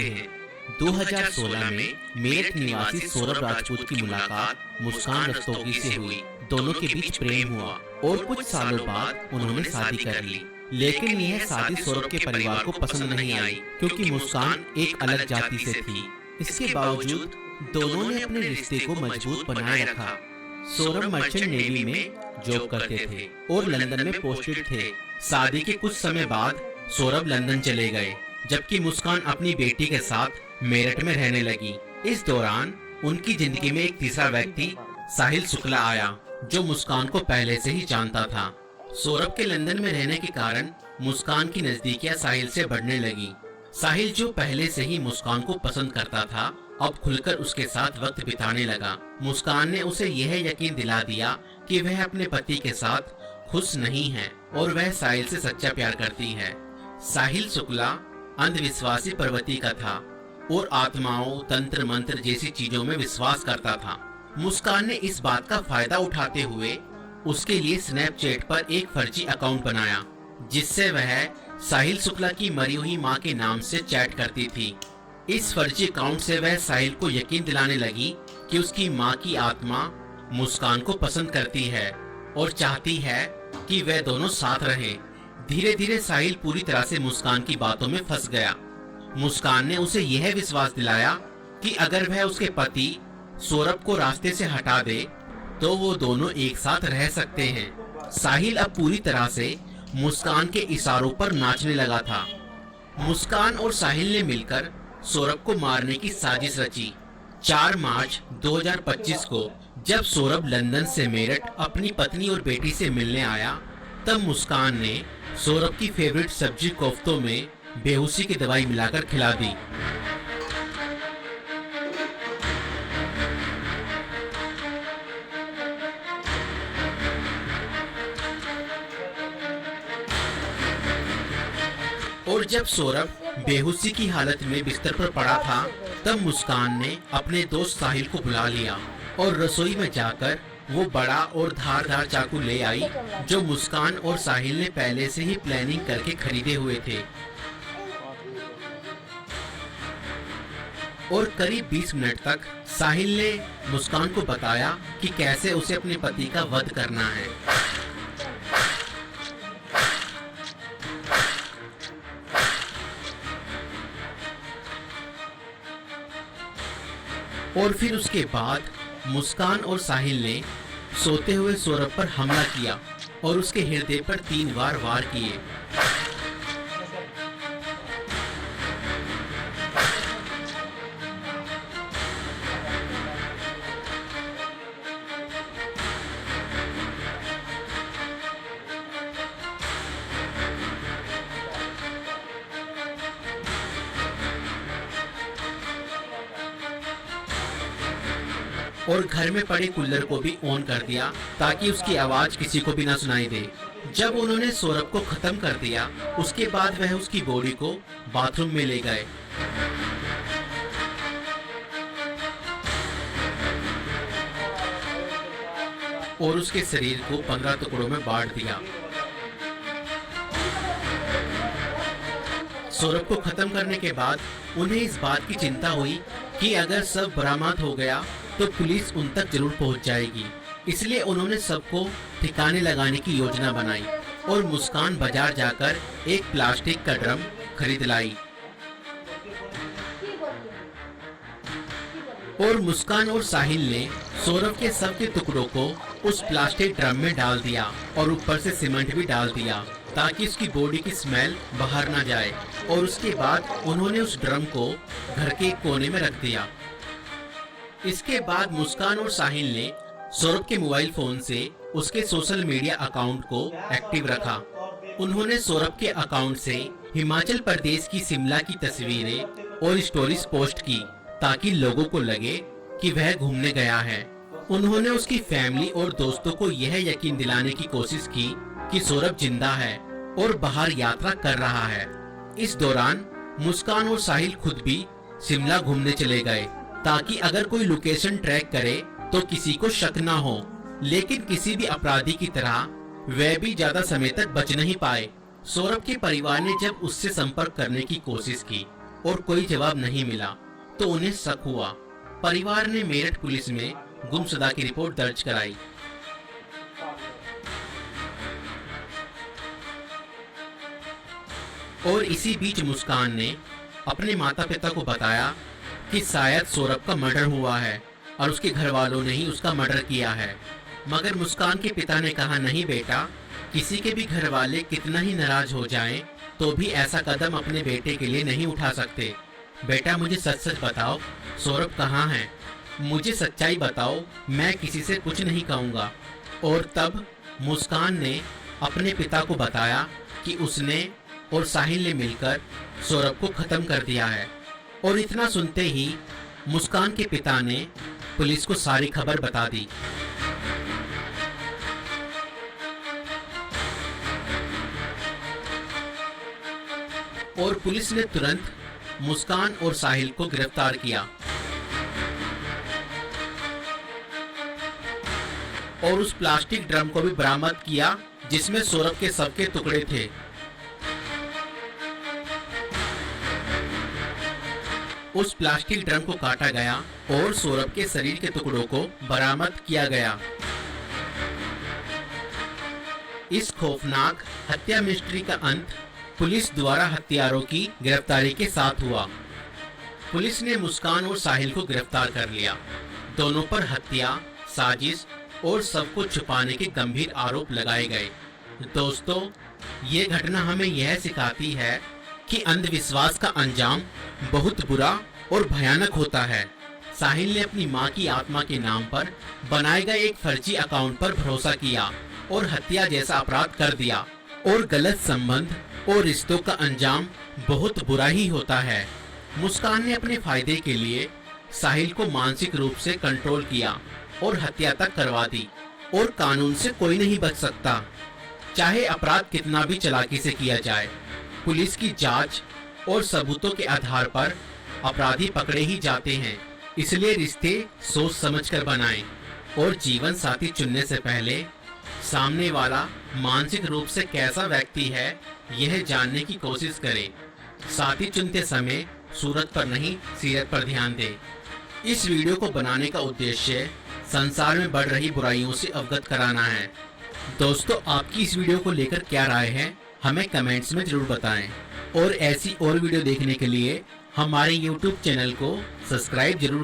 हैं। 2016 में मेरठ निवासी सौरभ राजपूत की मुलाकात मुस्कान रस्तोगी से हुई। दोनों के बीच प्रेम हुआ और कुछ सालों बाद उन्होंने शादी कर ली। लेकिन यह शादी सौरभ के परिवार को पसंद नहीं आई, क्योंकि मुस्कान एक अलग जाति से थी। इसके बावजूद दोनों ने अपने रिश्ते को मजबूत बनाए रखा। सौरभ मर्चेंट नेवी में जॉब करते थे और लंदन में पोस्टेड थे। शादी के कुछ समय बाद सौरभ लंदन चले गए, जबकि मुस्कान अपनी बेटी के साथ मेरठ में रहने लगी। इस दौरान उनकी जिंदगी में एक तीसरा व्यक्ति साहिल शुक्ला आया, जो मुस्कान को पहले से ही जानता था। सौरभ के लंदन में रहने के कारण मुस्कान की नजदीकियां साहिल से बढ़ने लगी। साहिल, जो पहले से ही मुस्कान को पसंद करता था, अब खुलकर उसके साथ वक्त बिताने लगा। मुस्कान ने उसे यह यकीन दिला दिया कि वह अपने पति के साथ खुश नहीं है और वह साहिल से सच्चा प्यार करती है। साहिल शुक्ला अंधविश्वासी प्रवृत्ति का था और आत्माओं, तंत्र मंत्र जैसी चीजों में विश्वास करता था। मुस्कान ने इस बात का फायदा उठाते हुए उसके लिए स्नैपचैट पर एक फर्जी अकाउंट बनाया, जिससे वह साहिल शुक्ला की मरी हुई मां के नाम से चैट करती थी। इस फर्जी अकाउंट से वह साहिल को यकीन दिलाने लगी कि उसकी मां की आत्मा मुस्कान को पसंद करती है और चाहती है कि वे दोनों साथ रहें। धीरे धीरे साहिल पूरी तरह से मुस्कान की बातों में फंस गया। मुस्कान ने उसे यह विश्वास दिलाया कि अगर वह उसके पति सौरभ को रास्ते से हटा दे तो वो दोनों एक साथ रह सकते हैं। साहिल अब पूरी तरह से मुस्कान के इशारों पर नाचने लगा था। मुस्कान और साहिल ने मिलकर सौरभ को मारने की साजिश रची। 4 मार्च 2025 को जब सौरभ लंदन से मेरठ अपनी पत्नी और बेटी से मिलने आया, तब मुस्कान ने सौरभ की फेवरेट सब्जी कोफ्तों में बेहोशी की दवाई मिलाकर खिला दी। और जब सौरभ बेहोशी की हालत में बिस्तर पर पड़ा था, तब मुस्कान ने अपने दोस्त साहिल को बुला लिया और रसोई में जाकर वो बड़ा और धारदार चाकू ले आई, जो मुस्कान और साहिल ने पहले से ही प्लानिंग करके खरीदे हुए थे। और करीब 20 मिनट तक साहिल ने मुस्कान को बताया कि कैसे उसे अपने पति का वध करना है। और फिर उसके बाद मुस्कान और साहिल ने सोते हुए सौरभ पर हमला किया और उसके हृदय पर 3 बार वार किए। और घर में पड़े कूलर को भी ऑन कर दिया ताकि उसकी आवाज किसी को भी ना सुनाई दे। जब उन्होंने सौरभ को खत्म कर दिया, उसके बाद वह उसकी बॉडी को बाथरूम में ले गए। और उसके शरीर को 15 टुकड़ों में बांट दिया। सौरभ को खत्म करने के बाद उन्हें इस बात की चिंता हुई कि अगर सब बरामद हो गया तो पुलिस उन तक जरूर पहुंच जाएगी। इसलिए उन्होंने सबको ठिकाने लगाने की योजना बनाई और मुस्कान बाजार जाकर एक प्लास्टिक का ड्रम खरीद लाई। और मुस्कान और साहिल ने सौरभ के शव के टुकड़ों को उस प्लास्टिक ड्रम में डाल दिया और ऊपर से सीमेंट भी डाल दिया ताकि उसकी बॉडी की स्मेल बाहर ना जाए। और उसके बाद उन्होंने उस ड्रम को घर के एक कोने में रख दिया। इसके बाद मुस्कान और साहिल ने सौरभ के मोबाइल फोन से उसके सोशल मीडिया अकाउंट को एक्टिव रखा। उन्होंने सौरभ के अकाउंट से हिमाचल प्रदेश की शिमला की तस्वीरें और स्टोरीज पोस्ट की ताकि लोगों को लगे कि वह घूमने गया है। उन्होंने उसकी फैमिली और दोस्तों को यह यकीन दिलाने की कोशिश की कि सौरभ जिंदा है और बाहर यात्रा कर रहा है। इस दौरान मुस्कान और साहिल खुद भी शिमला घूमने चले गए ताकि अगर कोई लोकेशन ट्रैक करे तो किसी को शक ना हो। लेकिन किसी भी अपराधी की तरह वह भी ज्यादा समय तक बच नहीं पाए। सौरभ के परिवार ने जब उससे संपर्क करने की कोशिश की और कोई जवाब नहीं मिला तो उन्हें शक हुआ। परिवार ने मेरठ पुलिस में गुमशुदा की रिपोर्ट दर्ज कराई। और इसी बीच मुस्कान ने अपने माता पिता को बताया कि शायद सौरभ का मर्डर हुआ है और उसके घर वालों ने ही उसका मर्डर किया है। मगर मुस्कान के पिता ने कहा, नहीं बेटा, किसी के भी घर वाले कितना ही नाराज हो जाएं तो भी ऐसा कदम अपने बेटे के लिए नहीं उठा सकते। बेटा, मुझे सच सच बताओ, सौरभ कहाँ है? मुझे सच्चाई बताओ, मैं किसी से कुछ नहीं कहूँगा। और तब मुस्कान ने अपने पिता को बताया कि उसने और साहिल ने मिलकर सौरभ को खत्म कर दिया है। और इतना सुनते ही मुस्कान के पिता ने पुलिस को सारी खबर बता दी। और पुलिस ने तुरंत मुस्कान और साहिल को गिरफ्तार किया और उस प्लास्टिक ड्रम को भी बरामद किया जिसमें सौरभ के शव के टुकड़े थे। उस प्लास्टिक ड्रम को काटा गया और सौरभ के शरीर के टुकड़ों को बरामद किया गया। इस खौफनाक हत्या मिस्ट्री का अंत पुलिस द्वारा हत्यारों की गिरफ्तारी के साथ हुआ। पुलिस ने मुस्कान और साहिल को गिरफ्तार कर लिया। दोनों पर हत्या, साजिश और सबको छुपाने के गंभीर आरोप लगाए गए। दोस्तों, ये घटना हमें यह सिखाती है कि अंधविश्वास का अंजाम बहुत बुरा और भयानक होता है। साहिल ने अपनी मां की आत्मा के नाम पर बनाए गए एक फर्जी अकाउंट पर भरोसा किया और हत्या जैसा अपराध कर दिया। और गलत संबंध और रिश्तों का अंजाम बहुत बुरा ही होता है। मुस्कान ने अपने फायदे के लिए साहिल को मानसिक रूप से कंट्रोल किया और हत्या तक करवा दी। और कानून से कोई नहीं बच सकता, चाहे अपराध कितना भी चालाकी से किया जाए। पुलिस की जांच और सबूतों के आधार पर अपराधी पकड़े ही जाते हैं। इसलिए रिश्ते सोच समझकर बनाएं और जीवन साथी चुनने से पहले सामने वाला मानसिक रूप से कैसा व्यक्ति है यह जानने की कोशिश करें। साथी चुनते समय सूरत पर नहीं, सीरत पर ध्यान दें। इस वीडियो को बनाने का उद्देश्य संसार में बढ़ रही बुराइयों से अवगत कराना है। दोस्तों, आपकी इस वीडियो को लेकर क्या राय है हमें कमेंट्स में जरूर बताएं। और ऐसी और वीडियो देखने के लिए हमारे YouTube चैनल को सब्सक्राइब जरूर